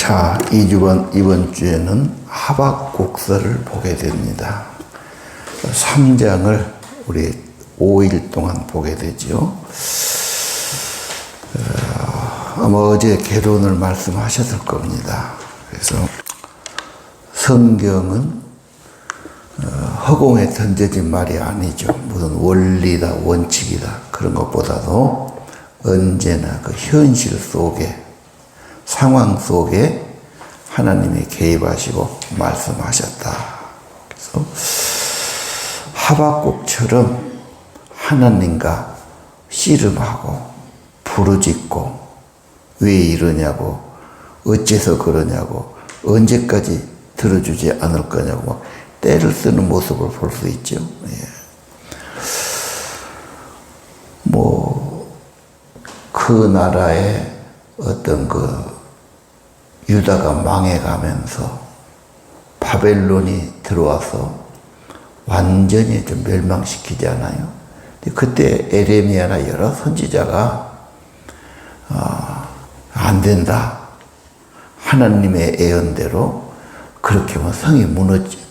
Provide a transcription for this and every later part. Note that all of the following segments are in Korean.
자, 이번 주에는 하박국서를 보게 됩니다. 3장을 우리 5일 동안 보게 되죠. 아마 어제 개론을 말씀하셨을 겁니다. 그래서 성경은 허공에 던져진 말이 아니죠. 무슨 원리다, 원칙이다. 그런 것보다도 언제나 그 현실 속에, 상황 속에 하나님이 개입하시고 말씀하셨다. 그래서 하박국처럼 하나님과 씨름하고 부르짖고 왜 이러냐고, 어째서 그러냐고, 언제까지 들어주지 않을 거냐고 막 때를 쓰는 모습을 볼 수 있죠. 그 나라의 어떤 유다가 망해가면서 바벨론이 들어와서 완전히 좀 멸망시키잖아요. 그때 에레미야나 여러 선지자가 안 된다. 하나님의 예언대로 그렇게 하면 성이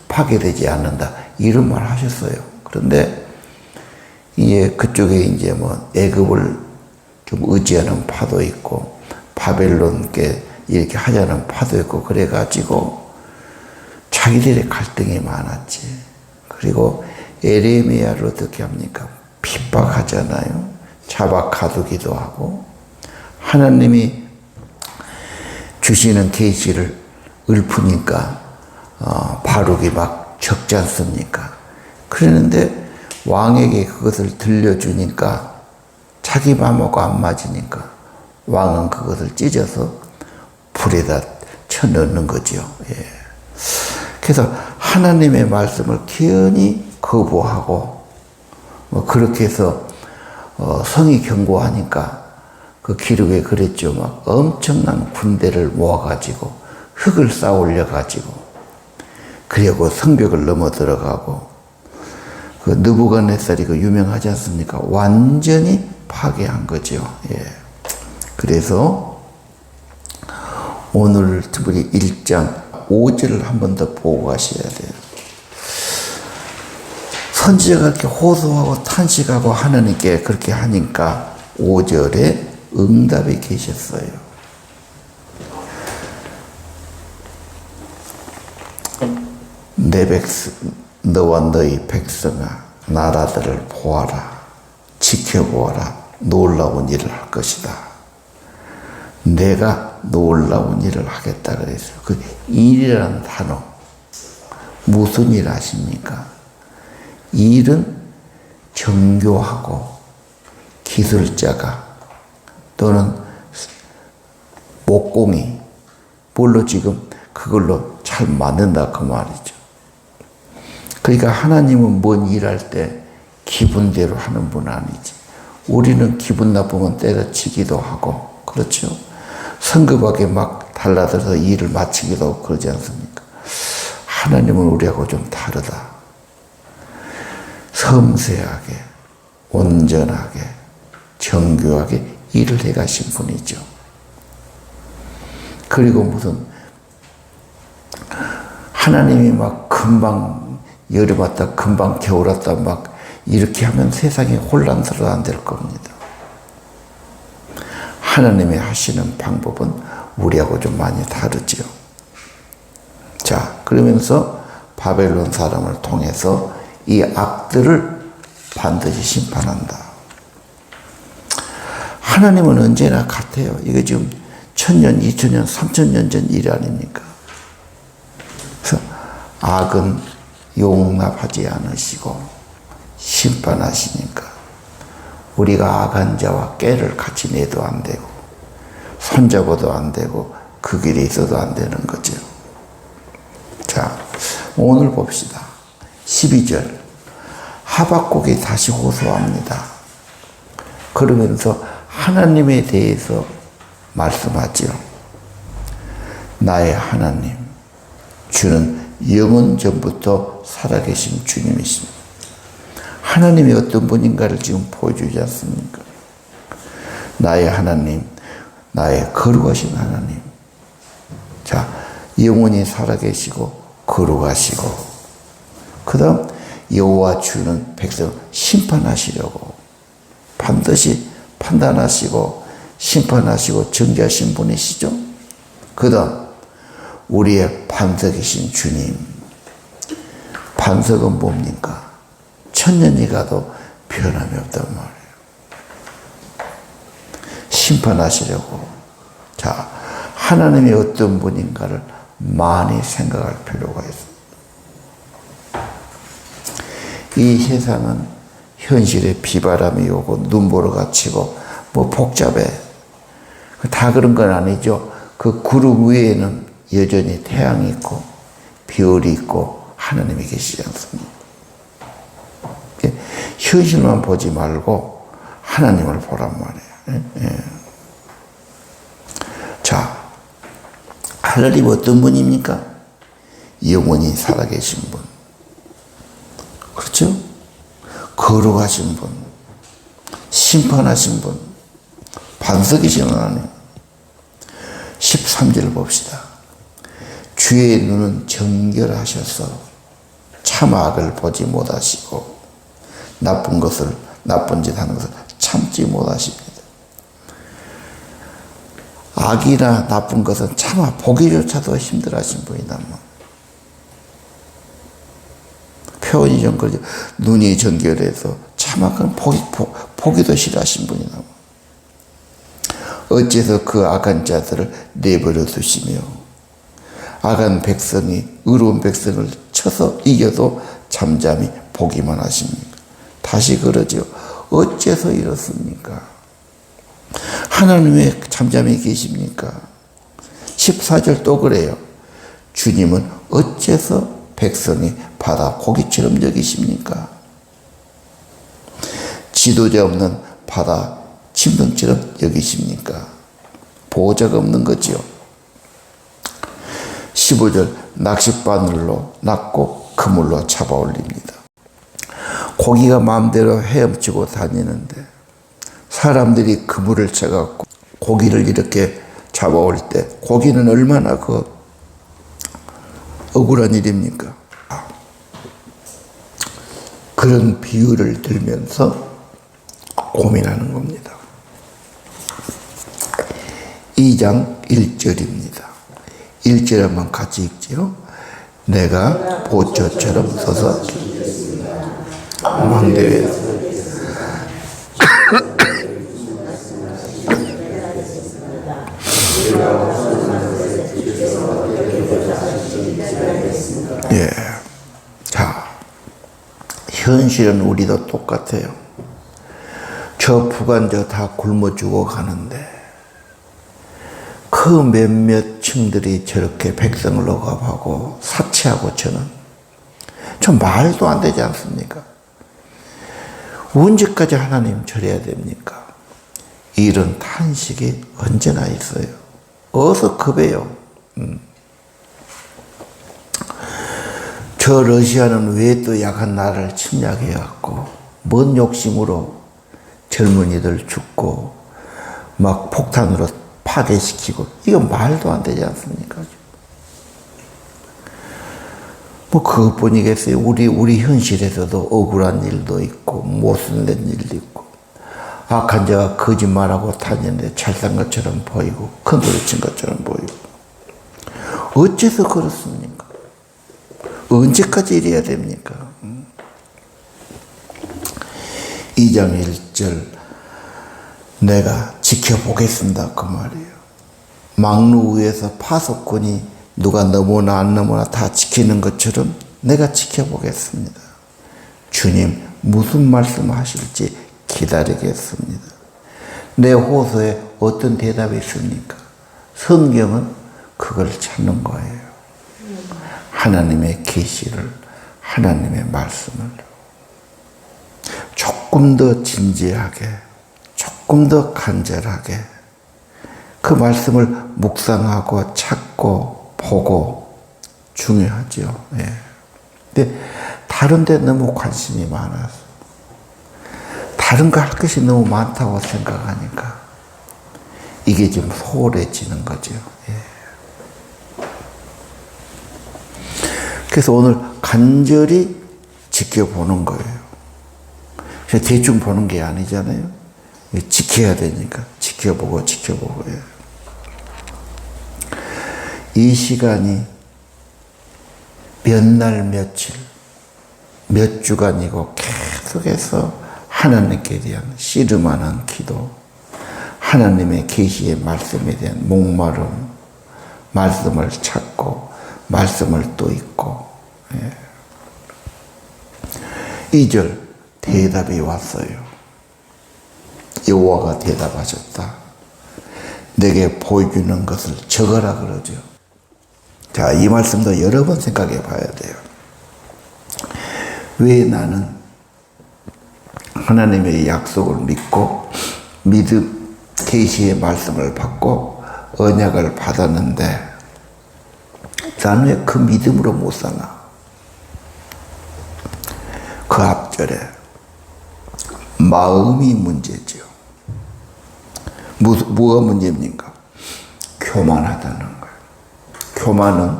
파괴되지 않는다. 이런 말 하셨어요. 그런데 이제 그쪽에 이제 애굽을 좀 의지하는 파도 있고 바벨론께 이렇게 하자는 파도 있고 그래가지고 자기들의 갈등이 많았지. 그리고 에레미야를 어떻게 합니까? 핍박하잖아요. 잡아 가두기도 하고 하나님이 주시는 계시를 읊으니까 바룩이 막 적지 않습니까? 그러는데 왕에게 그것을 들려주니까 자기 마음하고 안 맞으니까 왕은 그것을 찢어서 불에다 쳐넣는 거죠. 그래서 하나님의 말씀을 기연히 거부하고 그렇게 해서 성이 견고하니까 그 기록에 그랬죠. 막 엄청난 군대를 모아가지고 흙을 쌓아 올려가지고 그리고 성벽을 넘어 들어가고 그 느부갓네살이 유명하지 않습니까? 완전히 파괴한 거죠. 그래서 오늘 특별히 1장 5절을 한 번 더 보고 가셔야 돼요. 선지자가 이렇게 호소하고 탄식하고 하나님께 그렇게 하니까 5절에 응답이 계셨어요. 너와 너희 백성아, 나라들을 보아라. 지켜보아라. 놀라운 일을 할 것이다. 내가 놀라운 일을 하겠다 그랬어요. 그 일이라는 단어, 무슨 일 아십니까? 일은 정교하고 기술자가 또는 목공이 뭘로 지금 그걸로 잘 만든다 그 말이죠. 그러니까 하나님은 뭔 일할 때 기분대로 하는 분 아니지. 우리는 기분 나쁘면 때려치기도 하고 그렇죠. 성급하게 막 달라들어서 일을 마치기도 하고 그러지 않습니까? 하나님은 우리하고 좀 다르다. 섬세하게, 온전하게, 정교하게 일을 해가신 분이죠. 그리고 무슨 하나님이 막 금방 여름 왔다 금방 겨울 왔다 막 이렇게 하면 세상이 혼란스러워 안 될 겁니다. 하나님이 하시는 방법은 우리하고 좀 많이 다르죠. 자, 그러면서 바벨론 사람을 통해서 이 악들을 반드시 심판한다. 하나님은 언제나 같아요. 이게 지금 1000년, 2000년, 3000년 전 일 아닙니까? 그래서 악은 용납하지 않으시고 심판하시니까 우리가 악한 자와 깨를 같이 내도 안 되고 손잡아도 안 되고 그 길에 있어도 안 되는 거죠. 자, 오늘 봅시다. 12절 하박국이 다시 호소합니다. 그러면서 하나님에 대해서 말씀하죠. 나의 하나님, 주는 영원 전부터 살아계신 주님이십니다. 하나님이 어떤 분인가를 지금 보여주지 않습니까? 나의 하나님, 나의 거룩하신 하나님. 자, 영원히 살아계시고 거룩하시고, 그 다음 여호와 주는 백성을 심판하시려고 반드시 판단하시고 심판하시고 정죄하신 분이시죠. 그 다음 우리의 반석이신 주님. 반석은 뭡니까? 천년이 가도 변함이 없단 말이에요. 심판하시려고. 자, 하나님이 어떤 분인가를 많이 생각할 필요가 있습니다. 이 세상은 현실에 비바람이 오고 눈보라가 치고 뭐 복잡해. 다 그런 건 아니죠. 그 구름 위에는 여전히 태양이 있고 별이 있고 하나님이 계시지 않습니까? 현실만 보지 말고 하나님을 보란 말이에요. 자, 하나님 어떤 분입니까? 영원히 살아계신 분. 그렇죠? 거룩하신 분, 심판하신 분, 반석이신 하나님. 13절 봅시다. 주의 눈은 정결하셔서 참 악을 보지 못하시고 나쁜 짓 하는 것을 참지 못하십니다. 악이나 나쁜 것은 차마 보기조차도 힘들어하신 분이다. 표현이 좀 그러죠. 눈이 정결해서 차마 보기도 싫어하신 분이다. 어째서 그 악한 자들을 내버려 두시며 악한 백성이 의로운 백성을 쳐서 이겨도 잠잠히 보기만 하십니까? 다시 그러죠. 어째서 이렇습니까? 하나님 왜 잠잠히 계십니까? 14절 또 그래요. 주님은 어째서 백성이 바다 고기처럼 여기십니까? 지도자 없는 바다 짐승처럼 여기십니까? 보호자가 없는 거지요. 15절 낚싯바늘로 낚고 그물로 잡아 올립니다. 고기가 마음대로 헤엄치고 다니는데 사람들이 그물을 쳐갖고 고기를 이렇게 잡아올 때 고기는 얼마나 억울한 일입니까? 그런 비유를 들면서 고민하는 겁니다. 2장 1절입니다. 1절 한번 같이 읽지요. 내가 보초처럼 서서 망대에 예. 자, 현실은 우리도 똑같아요. 저 부관저 다 굶어 죽어 가는데 그 몇몇 층들이 저렇게 백성을 억압하고 사치하고 저는 좀 말도 안 되지 않습니까? 언제까지 하나님 절해야 됩니까? 이런 탄식이 언제나 있어요. 어서 급해요. 저 러시아는 왜 또 약한 나라를 침략해갖고 뭔 욕심으로 젊은이들 죽고 막 폭탄으로 파괴시키고 이건 말도 안 되지 않습니까? 뭐 그것뿐이겠어요. 우리 현실에서도 억울한 일도 있고 모순된 일도 있고 악한 자가 거짓말하고 다니는데 잘 산 것처럼 보이고 큰 소리 친 것처럼 보이고 어째서 그렇습니까? 언제까지 이래야 됩니까? 2장 1절 내가 지켜보겠습니다. 그 말이에요. 망루 위에서 파수꾼이 누가 넘어나 안 넘어나 다 지키는 것처럼 내가 지켜보겠습니다. 주님 무슨 말씀하실지 기다리겠습니다. 내 호소에 어떤 대답이 있습니까? 성경은 그걸 찾는 거예요. 하나님의 계시를, 하나님의 말씀을 조금 더 진지하게, 조금 더 간절하게 그 말씀을 묵상하고 찾고 보고 중요하죠. 예. 근데 다른 데 너무 관심이 많아서 다른 거 할 것이 너무 많다고 생각하니까 이게 좀 소홀해지는 거죠. 예. 그래서 오늘 간절히 지켜보는 거예요. 대충 보는 게 아니잖아요. 지켜야 되니까 지켜보고요. 이 시간이 몇 날 며칠, 몇 주간이고 계속해서 하나님께 대한 씨름하는 기도, 하나님의 계시의 말씀에 대한 목마름, 말씀을 찾고 말씀을 또 읽고. 2절 대답이 왔어요. 여호와가 대답하셨다. 내게 보여주는 것을 적어라 그러죠. 자, 이 말씀도 여러 번 생각해 봐야 돼요. 왜 나는 하나님의 약속을 믿고 계시의 말씀을 받고 언약을 받았는데 나는 왜 그 믿음으로 못 사나? 그 앞절에 마음이 문제죠. 뭐가 문제입니까? 교만하다는 거예요. 교만은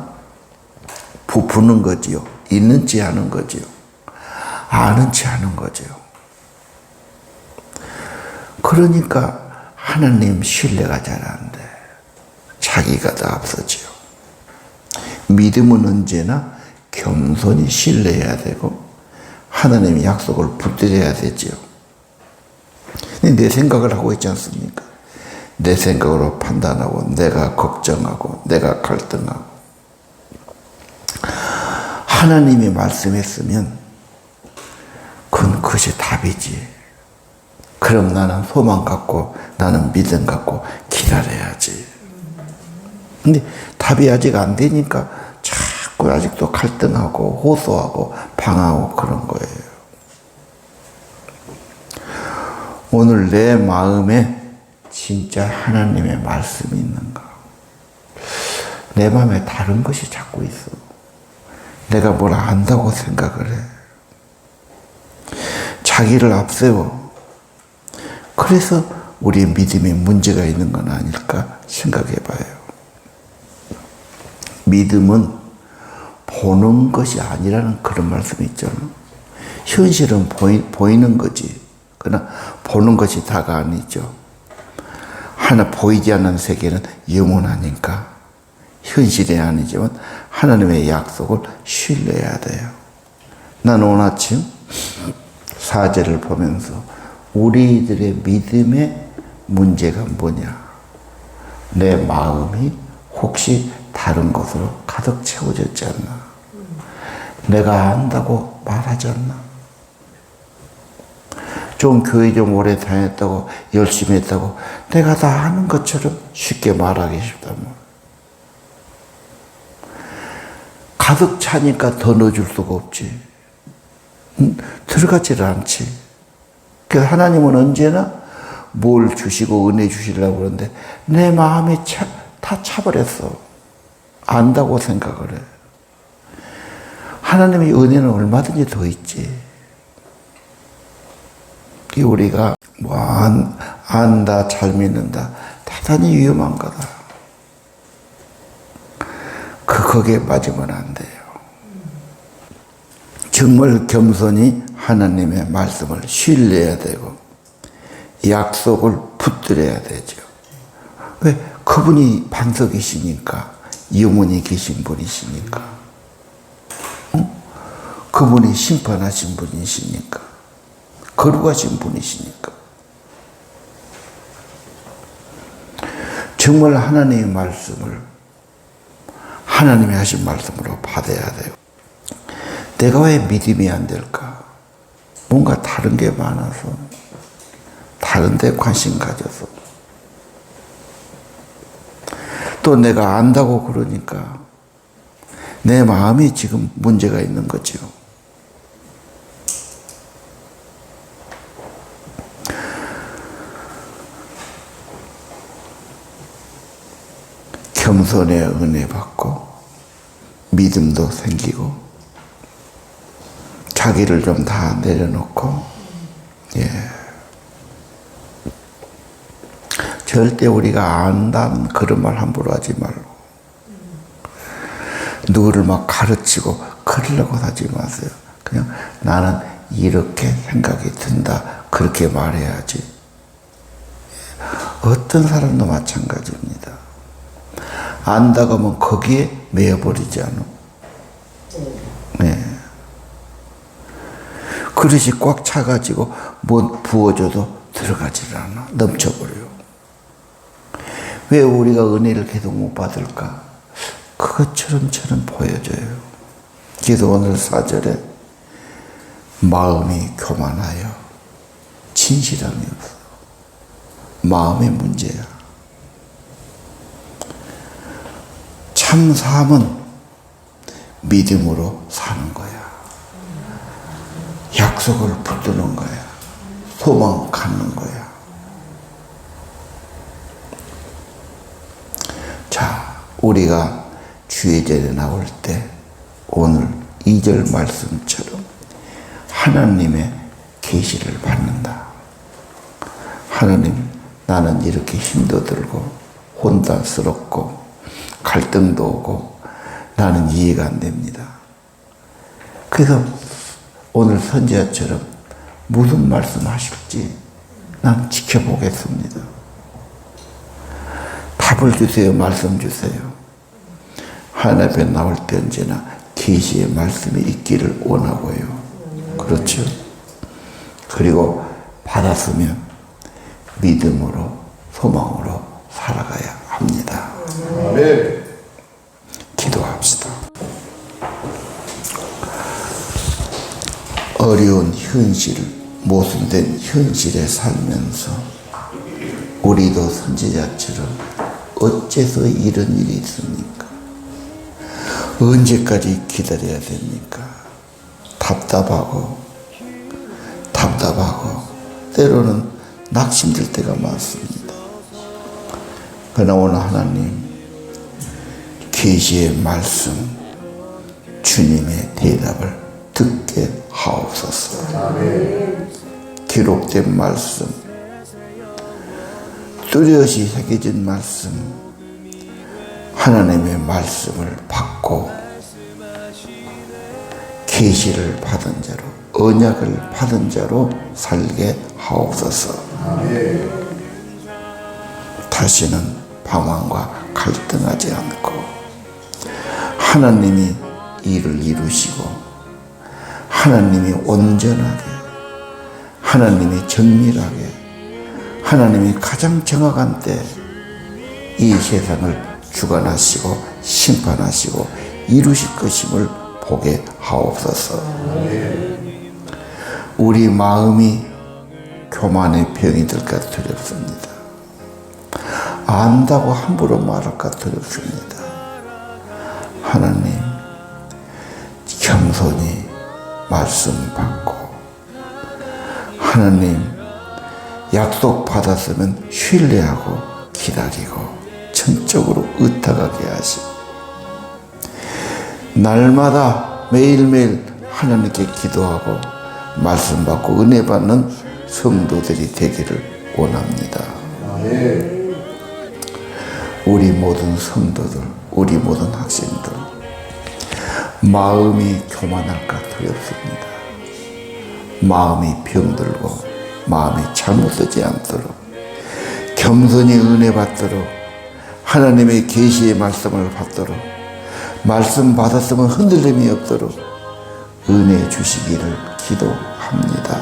부푸는 거지요. 있는 체 하는 거지요. 아는 체 하는 거지요. 그러니까 하나님 신뢰가 잘 안 돼. 자기가 다 앞서지요. 믿음은 언제나 겸손히 신뢰해야 되고 하나님의 약속을 붙들어야 되지요. 내 생각을 하고 있지 않습니까? 내 생각으로 판단하고 내가 걱정하고 내가 갈등하고. 하나님이 말씀했으면 그것이 답이지. 그럼 나는 소망 갖고 나는 믿음 갖고 기다려야지. 근데 답이 아직 안 되니까 자꾸 아직도 갈등하고 호소하고 방하고 그런 거예요. 오늘 내 마음에 진짜 하나님의 말씀이 있는가? 내 마음에 다른 것이 자꾸 있어. 내가 뭘 안다고 생각을 해. 자기를 앞세워. 그래서 우리의 믿음에 문제가 있는 건 아닐까 생각해 봐요. 믿음은 보는 것이 아니라는 그런 말씀이 있잖아. 현실은 보이는 거지. 그러나 보는 것이 다가 아니죠. 하나 보이지 않는 세계는 영원하니까 현실이 아니지만 하나님의 약속을 신뢰해야 돼요. 난 오늘 아침 4절을 보면서 우리들의 믿음의 문제가 뭐냐? 내 마음이 혹시 다른 것으로 가득 채워졌지 않나? 내가 안다고 말하지 않나? 좀 교회 좀 오래 다녔다고 열심히 했다고 내가 다 아는 것처럼 쉽게 말하기 쉽다면 가득 차니까 더 넣어줄 수가 없지. 들어가지를 않지. 그래서 하나님은 언제나 뭘 주시고 은혜 주시려고 그러는데 내 마음이 다 차버렸어. 안다고 생각을 해. 하나님의 은혜는 얼마든지 더 있지. 우리가 안다, 잘 믿는다. 대단히 위험한 거다. 거기에 빠지면 안 돼요. 정말 겸손히 하나님의 말씀을 신뢰해야 되고 약속을 붙들어야 되죠. 왜? 그분이 반석이시니까, 영원히 계신 분이시니까, 그분이 심판하신 분이시니까, 거룩하신 분이시니까. 정말 하나님의 말씀을 하나님이 하신 말씀으로 받아야 돼요. 내가 왜 믿음이 안 될까? 뭔가 다른 게 많아서, 다른 데 관심 가져서. 또 내가 안다고 그러니까 내 마음이 지금 문제가 있는 거죠. 겸손의 은혜 받고 믿음도 생기고 자기를 좀 다 내려놓고, 절대 우리가 안다는 그런 말 함부로 하지 말고 누구를 막 가르치고 그 그러려고 하지 마세요. 그냥 나는 이렇게 생각이 든다. 그렇게 말해야지. 어떤 사람도 마찬가지입니다. 안다고 하면 거기에 매여버리지 않아. 네. 그릇이 꽉 차가지고 뭐 부어줘도 들어가질 않아. 넘쳐버려요. 왜 우리가 은혜를 계속 못 받을까? 그것처럼 보여져요. 그래서 오늘 4절에 마음이 교만하여 진실함이 없어. 마음의 문제야. 참 삶은 믿음으로 사는 거야. 약속을 붙드는 거야. 소망 갖는 거야. 자, 우리가 주의절에 나올 때 오늘 2절 말씀처럼 하나님의 계시를 받는다. 하나님, 나는 이렇게 힘도 들고 혼란스럽고 갈등도 오고 나는 이해가 안 됩니다. 그래서 오늘 선지자처럼 무슨 말씀하실지 난 지켜보겠습니다. 답을 주세요. 말씀 주세요. 하나님 앞에 나올 때 언제나 계시의 말씀이 있기를 원하고요. 그렇죠? 그리고 받았으면 믿음으로 소망으로 살아가야 합니다. 아멘. 기도합시다. 어려운 현실, 모순된 현실에 살면서 우리도 선지자처럼 어째서 이런 일이 있습니까? 언제까지 기다려야 됩니까? 답답하고 때로는 낙심될 때가 많습니다. 그러나 오늘 하나님 계시의 말씀, 주님의 대답을 듣게 하옵소서. 아멘. 기록된 말씀, 뚜렷이 새겨진 말씀, 하나님의 말씀을 받고 계시를 받은 자로, 언약을 받은 자로 살게 하옵소서. 아멘. 다시는 방황과 갈등하지 않고 하나님이 일을 이루시고 하나님이 온전하게, 하나님이 정밀하게, 하나님이 가장 정확한 때 이 세상을 주관하시고 심판하시고 이루실 것임을 보게 하옵소서. 우리 마음이 교만의 병이 들까 두렵습니다. 안다고 함부로 말할까 두렵습니다. 하나님, 겸손히 말씀 받고, 하나님 약속 받았으면 신뢰하고 기다리고 전적으로 의탁하게 하시고, 날마다 매일매일 하나님께 기도하고 말씀 받고 은혜 받는 성도들이 되기를 원합니다. 우리 모든 성도들, 우리 모든 학생들, 마음이 교만할까 두렵습니다. 마음이 병들고 마음이 잘못되지 않도록 겸손히 은혜 받도록 하나님의 계시의 말씀을 받도록 말씀 받았으면 흔들림이 없도록 은혜 주시기를 기도합니다.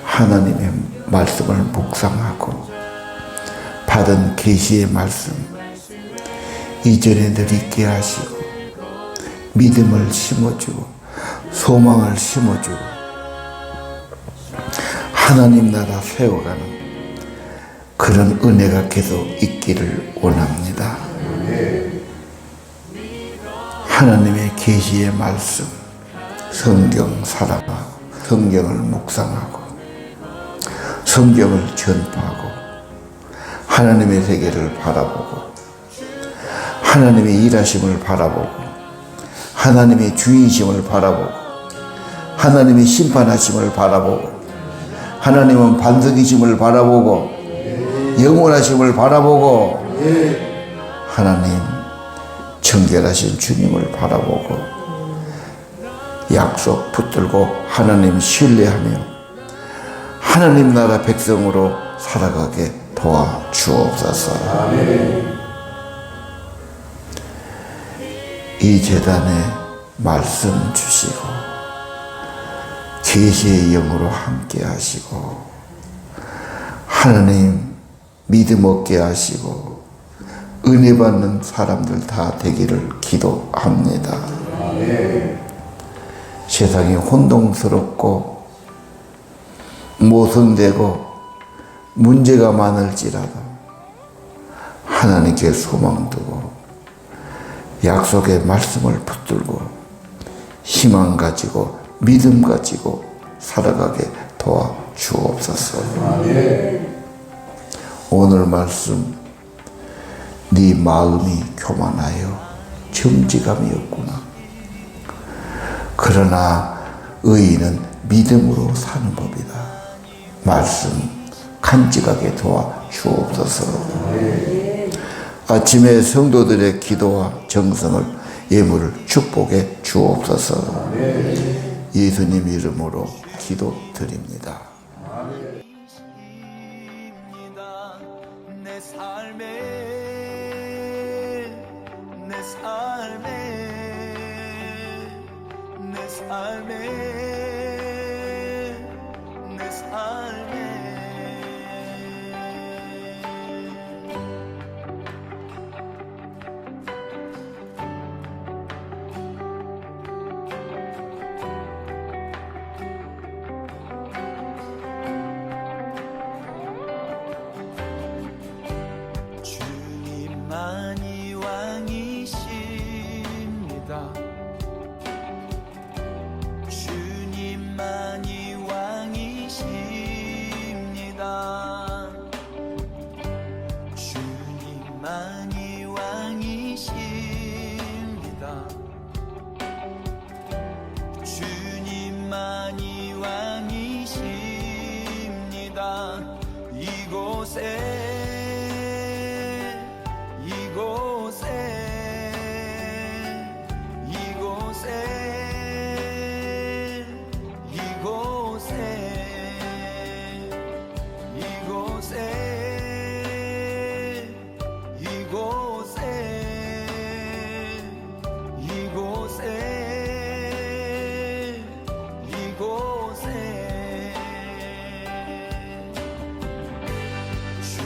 하나님의 말씀을 묵상하고 받은 계시의 말씀 이전에 늘 있게 하시고 믿음을 심어주고 소망을 심어주고 하나님 나라 세워가는 그런 은혜가 계속 있기를 원합니다. 하나님의 계시의 말씀, 성경 살아가고 성경을 묵상하고 성경을 전파하고 하나님의 세계를 바라보고 하나님의 일하심을 바라보고 하나님의 주인심을 바라보고 하나님의 심판하심을 바라보고 하나님은 반석이심을 바라보고 영원하심을 바라보고 하나님 정결하신 주님을 바라보고 약속 붙들고 하나님 신뢰하며 하나님 나라 백성으로 살아가게 도와주옵소서. 이 재단에 말씀 주시고 계시의 영으로 함께 하시고 하나님 믿음 얻게 하시고 은혜 받는 사람들 다 되기를 기도합니다. 세상이 혼동스럽고 모순되고 문제가 많을지라도 하나님께 소망 두고 약속의 말씀을 붙들고 희망 가지고 믿음 가지고 살아가게 도와주옵소서. 오늘 말씀 네 마음이 교만하여 정직함이 없구나. 그러나 의인은 믿음으로 사는 법이다. 말씀 간직하게 도와주옵소서. 아침에 성도들의 기도와 정성을 예물을 축복해 주옵소서. 예수님 이름으로 기도드립니다. 내 삶에 주님만이 왕이십니다. 주님만이 왕이십니다. 주님만이 왕이십니다. 주님만이 왕이십니다. 이곳에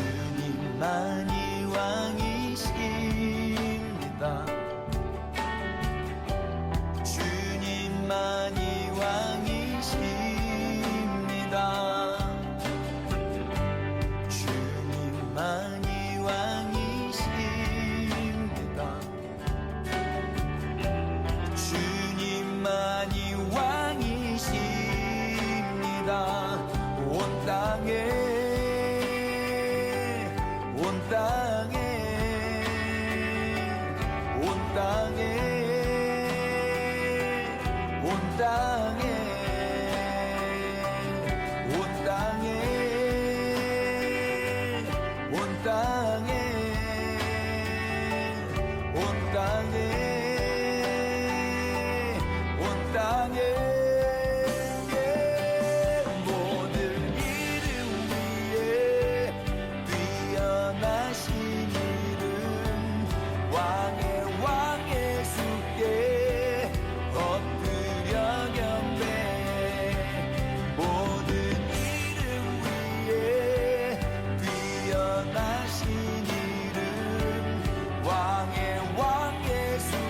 주님만이 왕이십니다. 주님만이 왕이십니다. 주님만이 왕이십니다. 주님만이 왕이십니다. 온 땅에 왕의 왕 예수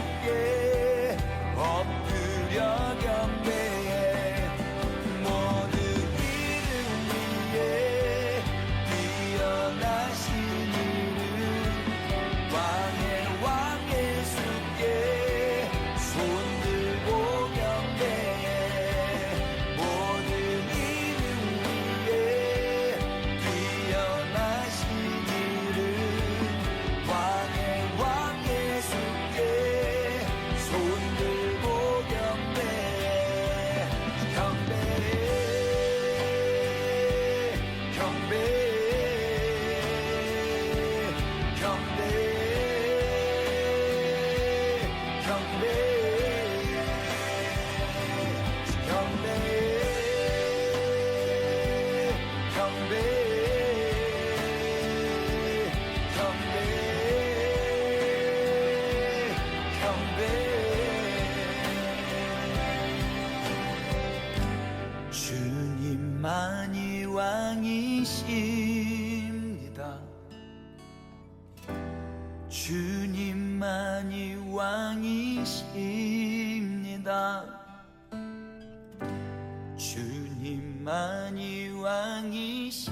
주님만이 왕이십니다. 주님만이 왕이십니다. 주님만이 왕이십니다.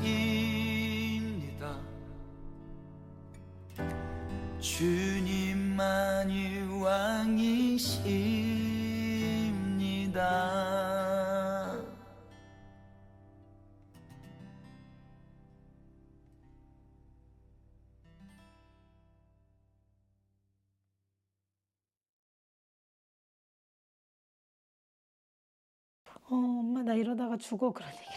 주님만이 왕이십니다. 엄마 나 이러다가 죽어 그런 얘기